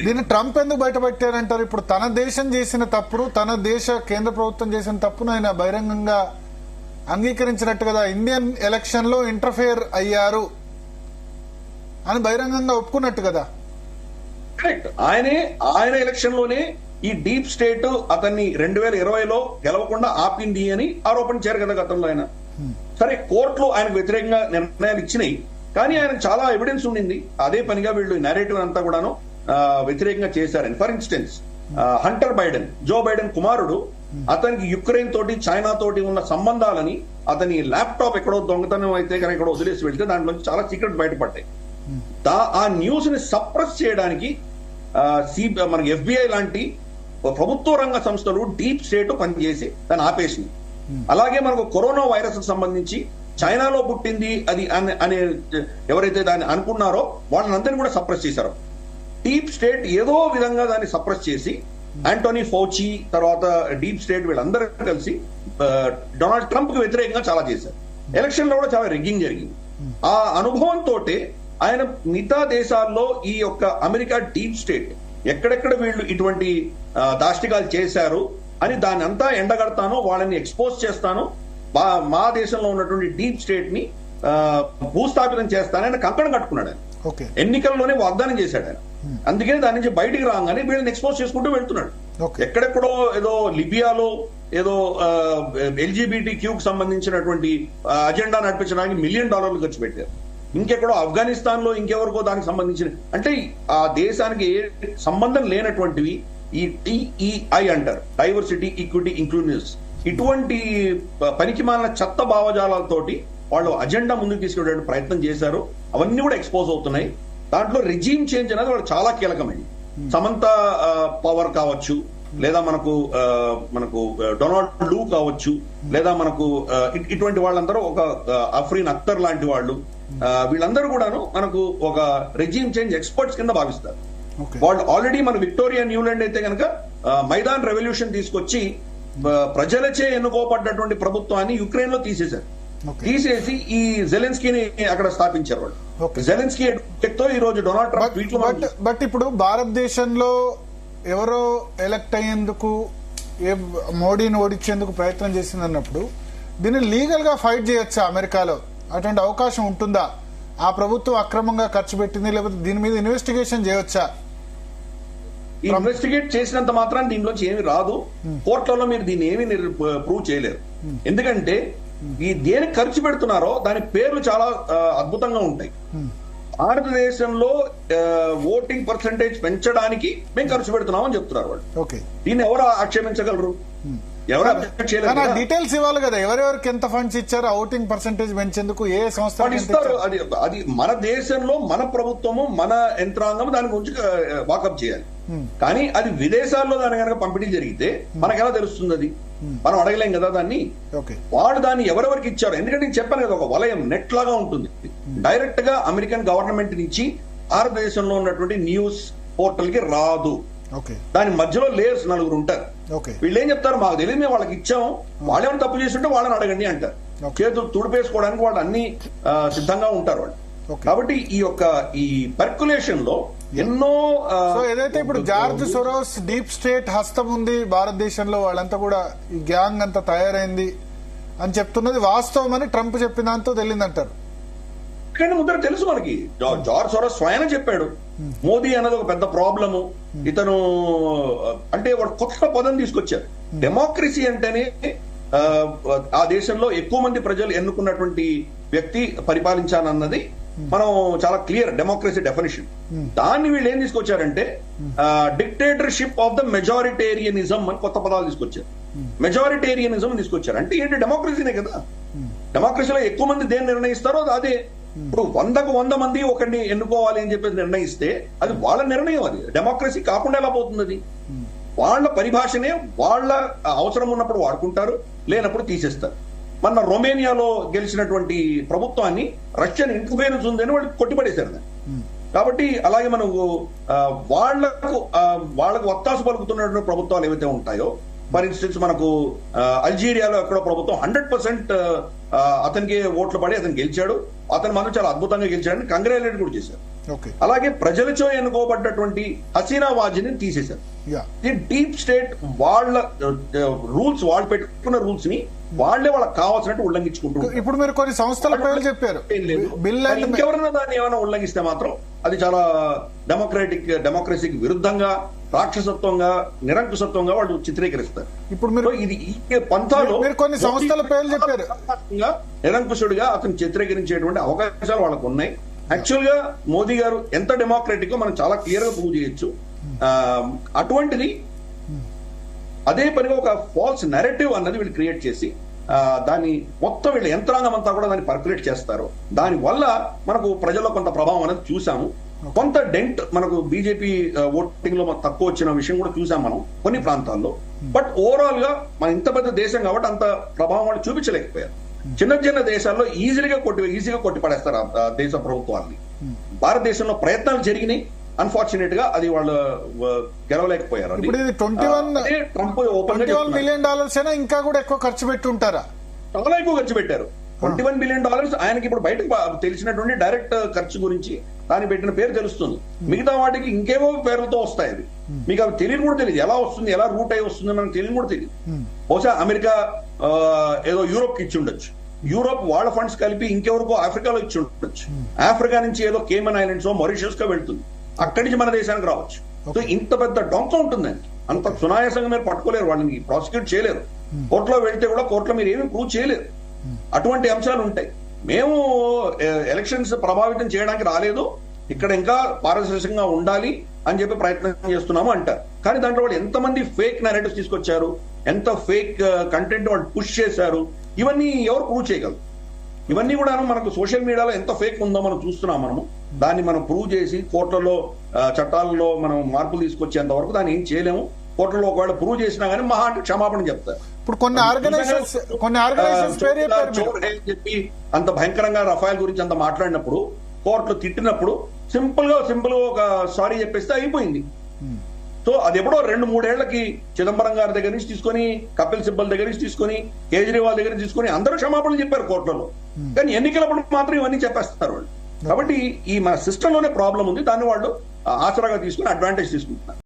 దీన్ని ట్రంప్ ఎందుకు బయటపెట్టారంటారు? ఇప్పుడు తన దేశం చేసిన తప్పును, తన దేశ కేంద్ర ప్రభుత్వం చేసిన తప్పును ఆయన బహిరంగంగా అంగీకరించినట్టు కదా. ఇండియన్ ఎలక్షన్ లో ఇంటర్ఫియర్ అయ్యారు అని బహిరంగంగా ఒప్పుకున్నట్టు కదా. కరెక్ట్. ఆయన ఎలక్షన్ లోనే ఈ డీప్ స్టేట్ అతన్ని 2020లో గెలవకుండా ఆపింది అని ఆరోపించారు కదా గతంలో ఆయన. సరే, కోర్టులో ఆయనకు వ్యతిరేకంగా నిర్ణయాలు ఇచ్చినాయి, కానీ ఆయన చాలా ఎవిడెన్స్ ఉండింది. అదే పనిగా వీళ్ళు నేరేటివ్ అంతా కూడాను వ్యతిరేకంగా చేశారని. For instance, Hunter Biden, Joe Biden కుమారుడు, అతనికి యుక్రెయిన్ తోటి, చైనా తోటి ఉన్న సంబంధాలని అతని ల్యాప్టాప్ ఎక్కడో దొంగతనం అయితే కనుక ఎక్కడో వదిలేసి వెళ్తే దాంట్లో చాలా సీక్రెట్ బయటపడ్డాయి. ఆ న్యూస్ ని సప్రెస్ చేయడానికి మనకి FBI లాంటి ప్రభుత్వ రంగ సంస్థలు, డీప్ స్టేట్ పనిచేసి దాన్ని ఆపేసింది. అలాగే మనకు కరోనా వైరస్ కు సంబంధించి చైనాలో పుట్టింది అది అనే ఎవరైతే దాన్ని అనుకున్నారో వాళ్ళందరినీ కూడా సప్రెస్ చేశారు. డీప్ స్టేట్ ఏదో విధంగా దాన్ని సప్రెస్ చేసి యాంటోనీ ఫౌచి తర్వాత డీప్ స్టేట్ వీళ్ళందరూ కలిసి డొనాల్డ్ ట్రంప్ కు వ్యతిరేకంగా చాలా చేశారు. ఎలక్షన్ లో కూడా చాలా రిగ్గింగ్ జరిగింది. ఆ అనుభవంతో ఆయన మిగతా దేశాల్లో ఈ యొక్క అమెరికా డీప్ స్టేట్ ఎక్కడెక్కడ వీళ్ళు ఇటువంటి దాష్టికాలు చేశారు అని దాన్ని అంతా ఎండగడతాను, వాళ్ళని ఎక్స్పోజ్ చేస్తాను, మా దేశంలో ఉన్నటువంటి డీప్ స్టేట్ ని భూస్థాపితం చేస్తానని కంకణం కట్టుకున్నాడు ఆయన. ఎన్నికల్లోనే వాగ్దానం చేశాడు ఆయన. అందుకని దాని నుంచి బయటికి రాగానే వీళ్ళని ఎక్స్పోజ్ చేసుకుంటూ వెళ్తున్నాడు. ఎక్కడెక్కడో ఏదో లిబియాలో ఏదో LGBTQ కు సంబంధించినటువంటి అజెండా నడిపించడానికి $1 మిలియన్ ఖర్చు పెట్టారు. ఇంకెక్కడో ఆఫ్ఘనిస్తాన్ లో ఇంకెవరికో దానికి సంబంధించిన, అంటే ఆ దేశానికి ఏ సంబంధం లేనటువంటివి ఈ DEI అంటారు, డైవర్సిటీ, ఈక్విటీ, ఇంక్లూజివ్నెస్, ఇటువంటి పనికిమాలిన చెత్త భావజాలాలతోటి వాళ్ళు అజెండా ముందుకు తీసుకెళ్లే ప్రయత్నం చేశారు. అవన్నీ కూడా ఎక్స్పోజ్ అవుతున్నాయి. దాంట్లో రెజీమ్ చేంజ్ అనేది వాళ్ళు చాలా కీలకమైంది. సమంత పవర్ కావచ్చు, లేదా మనకు డొనాల్డ్ లూ కావచ్చు, లేదా మనకు ఇటువంటి వాళ్ళందరూ ఒక అఫ్రీన్ అఖ్తర్ లాంటి వాళ్ళు, వీళ్ళందరూ కూడాను మనకు ఒక రెజీమ్ చేంజ్ ఎక్స్పర్ట్స్ కింద భావిస్తారు. వాళ్ళు ఆల్రెడీ మన విక్టోరియా న్యూలాండ్ అయితే కనుక మైదాన్ రెవల్యూషన్ తీసుకొచ్చి ప్రజలచే ఎన్నుకోబడ్డటువంటి ప్రభుత్వాన్ని యుక్రెయిన్ లో తీసేశారు. తీసేసి ఈ జెలెన్స్కీని అక్కడ స్థాపించారు వాళ్ళు. జెలెన్స్కీ తో ఈ రోజు డొనాల్డ్ ట్రంప్ ట్వీట్లు. బట్ ఇప్పుడు భారతదేశంలో ఎవరో ఎలక్ట్ అయ్యేందుకు, మోడీని ఓడించేందుకు ప్రయత్నం చేసిందన్నప్పుడు దీన్ని లీగల్ గా ఫైట్ చేయొచ్చా? అమెరికాలో అటువంటి అవకాశం ఉంటుందా? ఆ ప్రభుత్వం అక్రమంగా ఖర్చు పెట్టింది, లేకపోతే దీని మీద ఇన్వెస్టిగేషన్ చేయొచ్చా? ఇన్వెస్టిగేట్ చేసినంత మాత్రం దీనిలోంచి ఏమి రాదు. కోర్టులలో మీరు దీన్ని ఏమి ప్రూవ్ చేయలేరు. ఎందుకంటే ఈ దేనికి ఖర్చు పెడుతున్నారో దాని పేర్లు చాలా అద్భుతంగా ఉంటాయి. భారతదేశంలో ఓటింగ్ పర్సెంటేజ్ పెంచడానికి మేము ఖర్చు పెడుతున్నామని చెప్తున్నారు వాళ్ళు. దీన్ని ఎవరు ఆక్షేపించగలరు? ఎవరు డీటెయిల్స్ ఇవ్వాలి కదా, ఎవరెవరికి ఎంత ఫండ్స్ ఇచ్చారు, ఓటింగ్ పర్సెంటేజ్ పెంచేందుకు ఏ సంస్థ ఇస్తారు. అది మన దేశంలో మన ప్రభుత్వము, మన యంత్రాంగం దాని గురించి వాకప్ చేయాలి. కానీ అది విదేశాల్లో దాని కనుక పంపిణీ జరిగితే మనకెలా తెలుస్తుంది? అది మనం అడగలేం కదా దాన్ని. వాడు దాన్ని ఎవరెవరికి ఇచ్చారు? ఎందుకంటే నేను చెప్పాను కదా, ఒక వలయం నెట్ లాగా ఉంటుంది. డైరెక్ట్ గా అమెరికన్ గవర్నమెంట్ నుంచి భారతదేశంలో ఉన్నటువంటి న్యూస్ పోర్టల్ కి రాదు. దాని మధ్యలో లేయర్స్ 4 ఉంటారు. వీళ్ళు ఏం చెప్తారు? మాకు తెలియదు, మేము వాళ్ళకి ఇచ్చాము, వాళ్ళు ఏమైనా తప్పు చేస్తుంటే వాళ్ళని అడగండి అంటారు. చేతులు తుడిపేసుకోవడానికి వాళ్ళు అన్ని సిద్ధంగా ఉంటారు వాళ్ళు. కాబట్టి ఈ పర్కులేషన్ లో ఎన్నో ఏదైతే ఇప్పుడు జార్జ్ సోరోస్ డీప్ స్టేట్ హస్తం ఉంది భారతదేశంలో, వాళ్ళంతా కూడా ఈ గ్యాంగ్ అంతా తయారైంది అని చెప్తున్నది వాస్తవం అని ట్రంప్ చెప్పిన దాంతో తెలియదంటారు. కానీ ముందర తెలుసు మనకి, జార్జ్ సోరోస్ స్వయం చెప్పాడు మోదీ అన్నది ఒక పెద్ద ప్రాబ్లము. ఇతను అంటే వాడు కొత్త పదం తీసుకొచ్చారు. డెమోక్రసీ అంటేనే ఆ దేశంలో ఎక్కువ మంది ప్రజలు ఎన్నుకున్నటువంటి వ్యక్తి పరిపాలించాలన్నది మనం చాలా క్లియర్ డెమోక్రసీ డెఫినిషన్. దాన్ని వీళ్ళు ఏం తీసుకొచ్చారంటే డిక్టేటర్షిప్ ఆఫ్ ద మెజారిటేరియనిజం అని కొత్త పదాలు తీసుకొచ్చారు. మెజారిటేరియనిజం తీసుకొచ్చారు అంటే ఏంటి? డెమోక్రసీనే కదా. డెమోక్రసీలో ఎక్కువ మంది దేన్ని నిర్ణయిస్తారో అదే. ఇప్పుడు 100కు 100 మంది ఒకరిని ఎన్నుకోవాలి అని చెప్పేసి నిర్ణయిస్తే అది వాళ్ళ నిర్ణయం. అది డెమోక్రసీ కాకుండా ఎలా పోతుంది? అది వాళ్ళ పరిభాషనే వాళ్ళ అవసరం ఉన్నప్పుడు వాడుకుంటారు, లేనప్పుడు తీసేస్తారు. మన రొమేనియాలో గెలిచినటువంటి ప్రభుత్వాన్ని రష్యన్ ఇంటర్ఫియరెన్స్ ఉందని వాళ్ళు కొట్టిపడేశారు. కాబట్టి అలాగే మనకు వాళ్లకు ఒత్తాసు పలుకుతున్నటువంటి ప్రభుత్వాలు ఏవైతే ఉంటాయో, ఫర్ ఇన్స్టెన్స్ మనకు అల్జీరియాలో ఎక్కడో ప్రభుత్వం 100% అతనికి ఓట్లు పడి అతను గెలిచాడు, అతను మనం చాలా అద్భుతంగా గెలిచాడని కంగ్రాచులేట్ కూడా చేశారు. ఓకే. అలాగే ప్రజలచో ఎన్నుకోబడ్డటువంటి హసీనా వాజిని తీసేశారు. యా. ఈ డీప్ స్టేట్ వాళ్ళ రూల్స్, వాళ్ళు పెట్టుకున్న రూల్స్ ని వాళ్ళే వాళ్ళకి కావాల్సినట్టు ఉల్లంఘించుకుంటూ ఉంటారు. ఇప్పుడు మీరు కొన్ని సంస్థల పేర్లు చెప్పారు. ఏం లేదు. బిల్ మరి అండ్ ఇంకెవరైనా దాన్ని ఏమైనా ఉల్లంఘిస్తే మాత్రం అది చాలా డెమోక్రసీకి విరుద్ధంగా, రాక్షసత్వంగా, నిరంకుశత్వంగా వాళ్ళు చిత్రీకరిస్తారు. ఇప్పుడు మీరు సో ఇది ఈ పంథాలో మీరు కొన్ని సంస్థల పేర్లు చెప్పారు. నిరంకుశుడిగా అతను చిత్రీకరించేటువంటి అవకాశాలు వాళ్ళకు ఉన్నాయి. యాక్చువల్ గా మోదీ గారు ఎంత డెమోక్రటిక్ మనం చాలా క్లియర్ గా ప్రూవ్ చేయొచ్చు. అటువంటిది అదే పనిగా ఒక ఫాల్స్ నెరేటివ్ అన్నది వీళ్ళు క్రియేట్ చేసి దాన్ని మొత్తం వీళ్ళ యంత్రాంగం అంతా కూడా దాన్ని పర్క్యులేట్ చేస్తారు. దాని వల్ల మనకు ప్రజల్లో కొంత ప్రభావం అనేది చూసాము. కొంత డెంట్ మనకు బీజేపీ ఓటింగ్ లో తక్కువ వచ్చిన విషయం కూడా చూసాం మనం కొన్ని ప్రాంతాల్లో. బట్ ఓవరాల్ గా మన ఇంత పెద్ద దేశం కాబట్టి అంత ప్రభావం వాళ్ళు చూపించలేకపోయారు. చిన్న చిన్న దేశాల్లో ఈజీగా కొట్టి పడేస్తారు ఆ దేశ ప్రభుత్వాన్ని. భారతదేశంలో ప్రయత్నాలు జరిగినాయి, అన్ఫార్చునేట్ గా అది వాళ్ళు గెలవలేకపోయారు. ఇప్పుడు ఇది 21 మిలియన్ డాలర్స్ అయినా ఇంకా కూడా ఎక్కువ ఖర్చు పెట్టి ఉంటారా? చాలా ఎక్కువ ఖర్చు పెట్టారు. $21 బిలియన్ ఆయనకి ఇప్పుడు బయటకు తెలిసినటువంటి డైరెక్ట్ ఖర్చు గురించి దాన్ని పెట్టిన పేరు తెలుస్తుంది. మిగతా వాటికి ఇంకేవో పేర్లతో వస్తాయి. అది మీకు అవి తెలియని కూడా తెలియదు, ఎలా వస్తుంది, ఎలా రూట్ అయి వస్తుంది మనకు తెలియని కూడా తెలియదు. బహుశా అమెరికా ఏదో యూరోప్ కి ఇచ్చి ఉండొచ్చు, యూరోప్ వాళ్ళ ఫండ్స్ కలిపి ఇంకెవరికో ఆఫ్రికాలో ఇచ్చి ఉండొచ్చు, ఆఫ్రికా నుంచి ఏదో కేమన్ ఐలాండ్స్ మారిషస్ గా వెళ్తుంది, అక్కడి నుంచి మన దేశానికి రావచ్చు. సో ఇంత పెద్ద డొంక ఉంటుందండి. అంత సునాయాసంగా మీరు పట్టుకోలేరు, వాళ్ళని ప్రాసిక్యూట్ చేయలేరు. కోర్టులో వెళ్తే కూడా కోర్టులో మీరు ఏమీ ప్రూవ్ చేయలేరు. అటువంటి అంశాలు ఉంటాయి. మేము ఎలక్షన్స్ ప్రభావితం చేయడానికి రాలేదు, ఇక్కడ ఇంకా పారదర్శకంగా ఉండాలి అని చెప్పి ప్రయత్నం చేస్తున్నాము అంటారు. కానీ దాంట్లో వాళ్ళు ఎంతమంది ఫేక్ నెరేటివ్స్ తీసుకొచ్చారు, ఎంత ఫేక్ కంటెంట్ వాళ్ళు పుష్ చేశారు, ఇవన్నీ ఎవరు ప్రూవ్ చేయగలరు? ఇవన్నీ కూడా మనకు సోషల్ మీడియాలో ఎంత ఫేక్ ఉందో మనం చూస్తున్నాం. మనము దాన్ని మనం ప్రూవ్ చేసి కోర్టులలో చట్టాలలో మనం మార్పులు తీసుకొచ్చేంత వరకు దాన్ని ఏం చేయలేము. కోర్టులో ఒకవేళ ప్రూవ్ చేసినా కానీ మహా అంటే క్షమాపణ చెప్తారు. ఇప్పుడు కొన్ని ఆర్గనైజేషన్స్ పేరు చెప్పి అంత భయంకరంగా రఫాయల్ గురించి అంత మాట్లాడినప్పుడు, కోర్టులో తిట్టినప్పుడు సింపుల్ గా ఒక సారీ చెప్పేస్తే అయిపోయింది. సో అది ఎప్పుడో 2-3 ఏళ్లకి చిదంబరం గారి దగ్గర నుంచి తీసుకొని, కపిల్ సిబ్బల్ దగ్గర నుంచి తీసుకొని, కేజ్రీవాల్ దగ్గర నుంచి తీసుకొని అందరూ క్షమాపణలు చెప్పారు కోర్టులలో. కానీ ఎన్నికలప్పుడు మాత్రం ఇవన్నీ చెప్పేస్తారు వాళ్ళు. కాబట్టి ఈ మన సిస్టమ్ లోనే ప్రాబ్లం ఉంది. దాన్ని వాళ్ళు ఆసరాగా తీసుకుని అడ్వాంటేజ్ తీసుకుంటున్నారు.